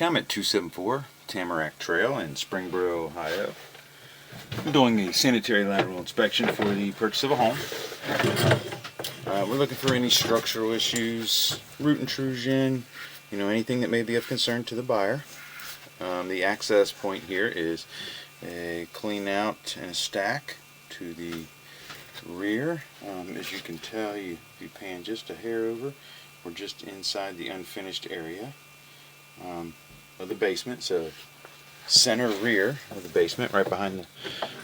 I'm at 274 Tamarack Trail in Springboro, Ohio. I'm doing a sanitary lateral inspection for the purchase of a home. We're looking for any structural issues, root intrusion, anything that may be of concern to the buyer. The access point here is a clean out and a stack to the rear. As you can tell, if you pan just a hair over, we're just inside the unfinished area of the basement. So center rear of the basement, right behind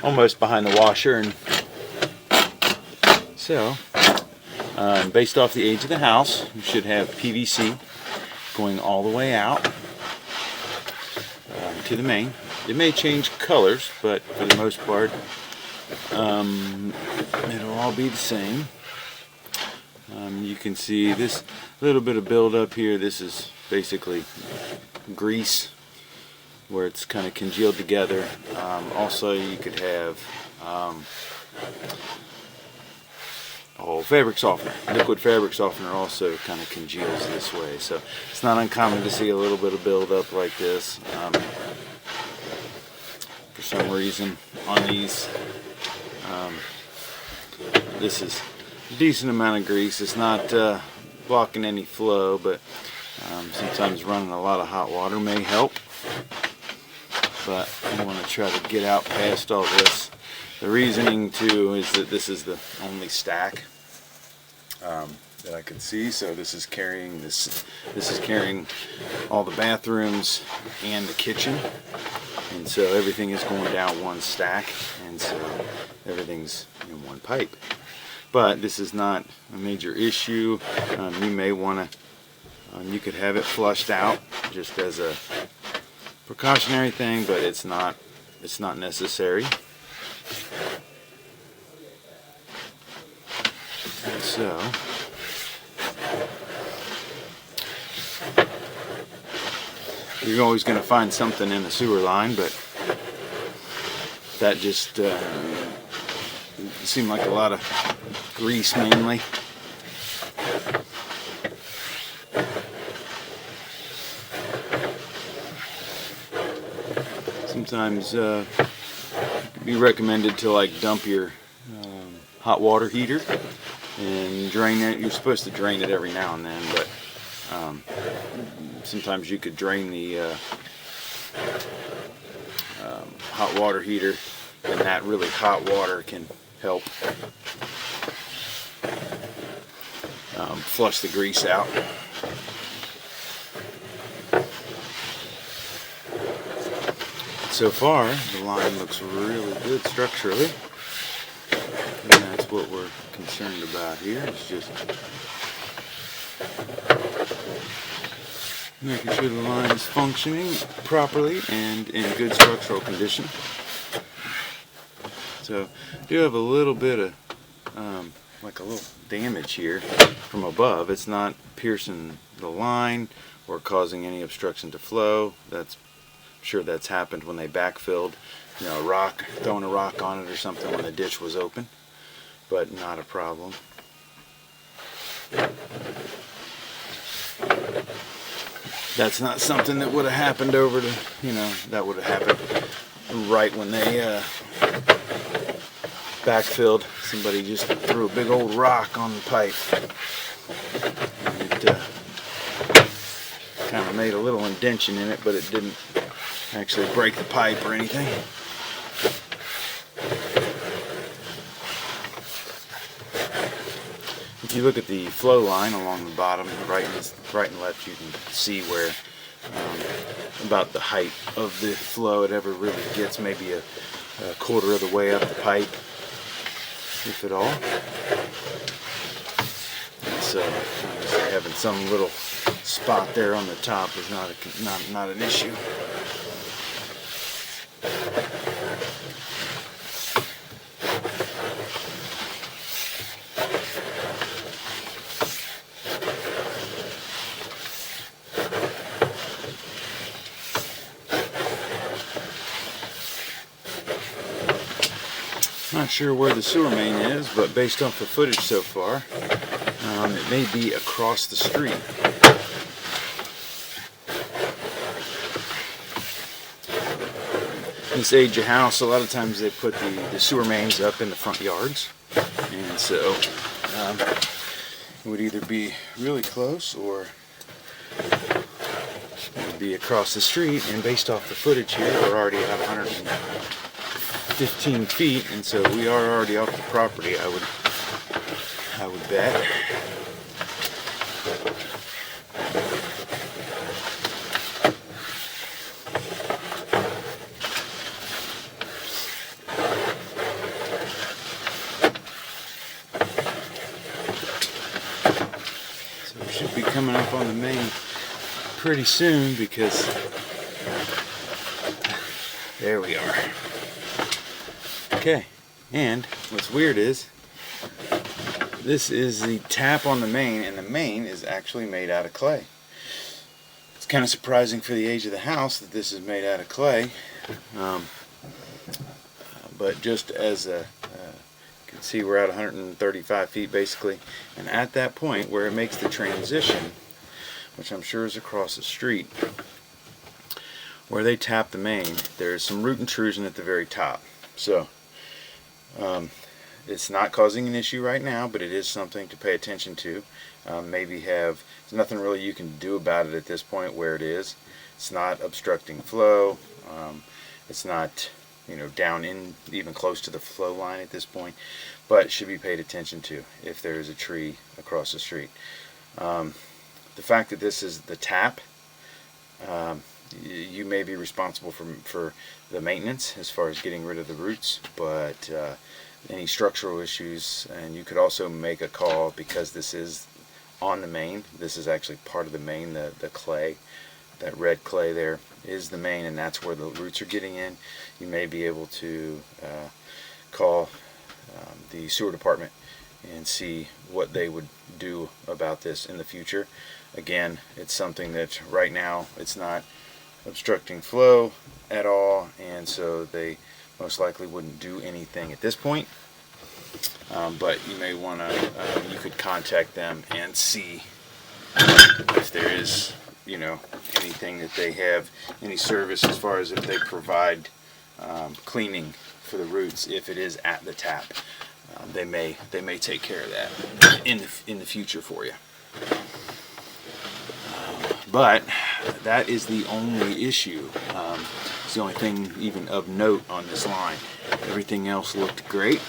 almost behind the washer. And so based off the age of the house, you should have PVC going all the way out to the main. It may change colors, but for the most part it'll all be the same. You can see this little bit of buildup here. This is basically grease where it's kind of congealed together. Also, you could have fabric softener. Liquid fabric softener also kind of congeals this way. So it's not uncommon to see a little bit of buildup like this. For some reason on these, this is a decent amount of grease. It's not blocking any flow, but sometimes running a lot of hot water may help. But I want to try to get out past all this. The reasoning too is that this is the only stack that I can see. So this is carrying all the bathrooms and the kitchen, and so everything is going down one stack, and so everything's in one pipe. But this is not a major issue. You may want to, you could have it flushed out just as a precautionary thing, but it's not necessary. And so you're always going to find something in the sewer line, but that just seemed like a lot of grease mainly. Sometimes it'd be recommended to dump your hot water heater and drain it. You're supposed to drain it every now and then, but sometimes you could drain the hot water heater, and that really hot water can help flush the grease out. So far, the line looks really good structurally, and that's what we're concerned about here. It's just making sure the line is functioning properly and in good structural condition. So, I do have a little bit of like a little damage here from above. It's not piercing the line or causing any obstruction to flow. I'm sure that's happened when they backfilled, throwing a rock on it or something when the ditch was open, but not a problem. That's not something that would have happened that would have happened right when they backfilled. Somebody just threw a big old rock on the pipe, and it kind of made a little indention in it, but it didn't actually break the pipe or anything. If you look at the flow line along the bottom, right and left, you can see where about the height of the flow it ever really gets, maybe a quarter of the way up the pipe, if at all. And so having some little spot there on the top is not an issue. Not sure where the sewer main is, but based off the footage so far, it may be across the street. this age of house, a lot of times they put the sewer mains up in the front yards, and so it would either be really close or it would be across the street. And based off the footage here, we're already at 115 feet, and so we are already off the property, I would bet. So we should be coming up on the main pretty soon, because there we are. Okay, and what's weird is this is the tap on the main, and the main is actually made out of clay. It's kind of surprising for the age of the house that this is made out of clay, but just as you can see, we're at 135 feet basically, and at that point where it makes the transition, which I'm sure is across the street, where they tap the main, there's some root intrusion at the very top. So it's not causing an issue right now, but it is something to pay attention to. There's nothing really you can do about it at this point where it is. It's not obstructing flow. It's not, down in even close to the flow line at this point, but it should be paid attention to if there is a tree across the street. The fact that this is the tap, you may be responsible for the maintenance as far as getting rid of the roots, but any structural issues, and you could also make a call, because this is on the main. This is actually part of the main. The clay, that red clay there, is the main, and that's where the roots are getting in. You may be able to call the sewer department and see what they would do about this in the future. Again, it's something that right now it's not obstructing flow at all, and so they most likely wouldn't do anything at this point. But you may want to, you could contact them and see if there is, anything that they have, any service as far as if they provide cleaning for the roots. If it is at the tap, they may take care of that in the future for you. But that is the only issue. It's the only thing even of note on this line. Everything else looked great.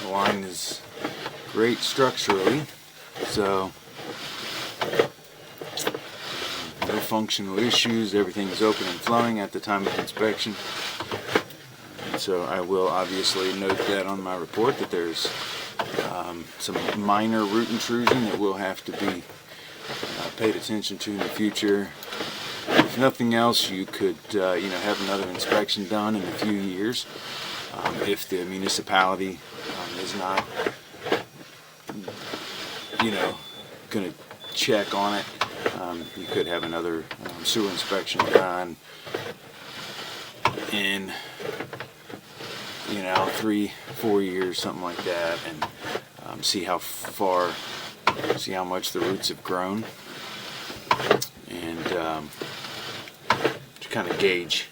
The line is great structurally, so no functional issues. Everything is open and flowing at the time of inspection. So I will obviously note that on my report, that there's some minor root intrusion that will have to be paid attention to in the future. If nothing else, you could have another inspection done in a few years. If the municipality is not going to check on it, you could have another sewer inspection done in 3-4 years, something like that, and see how much the roots have grown, and to kind of gauge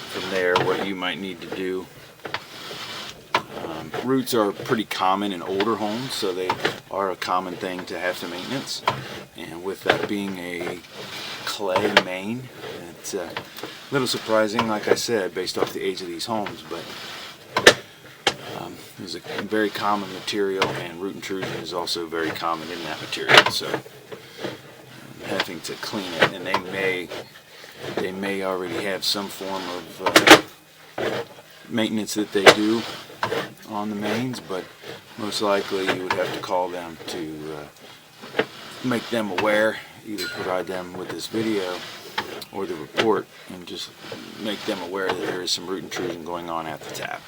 from there what you might need to do. Roots are pretty common in older homes, so they are a common thing to have to maintenance, and with that being a clay main, it's a little surprising, like I said, based off the age of these homes, but it's a very common material, and root intrusion is also very common in that material, so having to clean it, and they may already have some form of maintenance that they do on the mains, but most likely you would have to call them to make them aware, either provide them with this video or the report, and just make them aware that there is some root intrusion going on at the tap.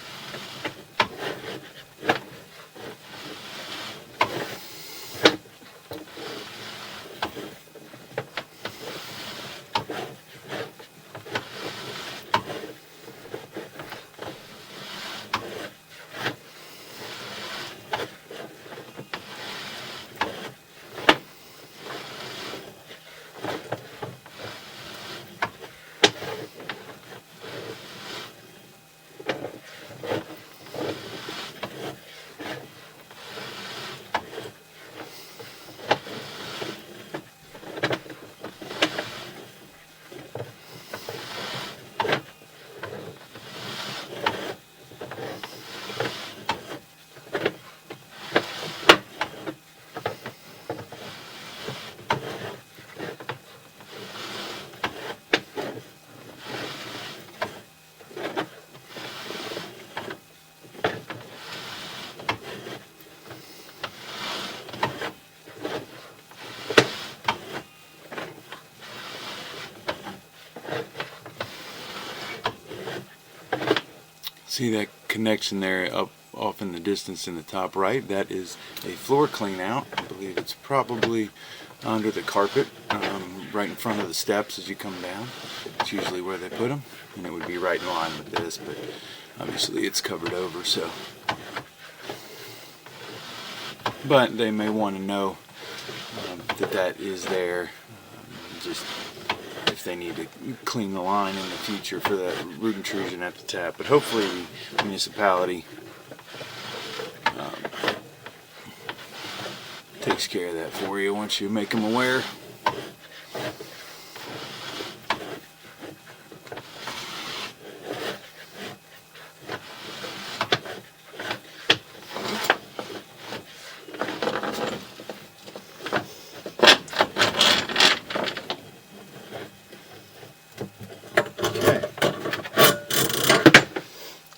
See that connection there up off in the distance in the top right? That is a floor clean out. I believe it's probably under the carpet, right in front of the steps as you come down. It's usually where they put them, and it would be right in line with this, but obviously it's covered over, so. But they may want to know that that is there, just if they need to clean the line in the future for that root intrusion at the tap. But hopefully the municipality takes care of that for you once you make them aware.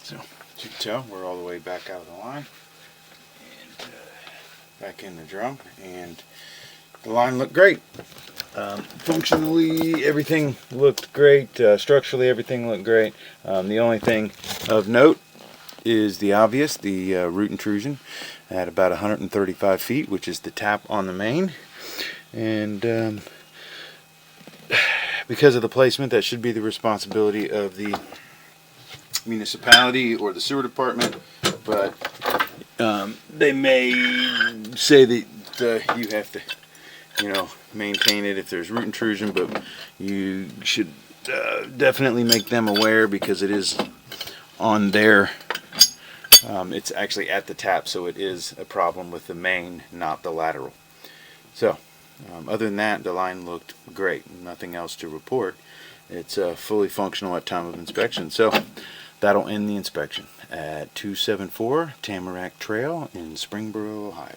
So, as you can tell, we're all the way back out of the line and back in the drum, and the line looked great. Functionally, everything looked great. Structurally, everything looked great. The only thing of note is the obvious, the root intrusion at about 135 feet, which is the tap on the main. And because of the placement, that should be the responsibility of the municipality or the sewer department, but they may say that you have to, maintain it if there's root intrusion, but you should definitely make them aware, because it is on their, it's actually at the tap, so it is a problem with the main, not the lateral. So other than that, the line looked great. Nothing else to report. It's fully functional at time of inspection. So that'll end the inspection at 274 Tamarack Trail in Springboro, Ohio.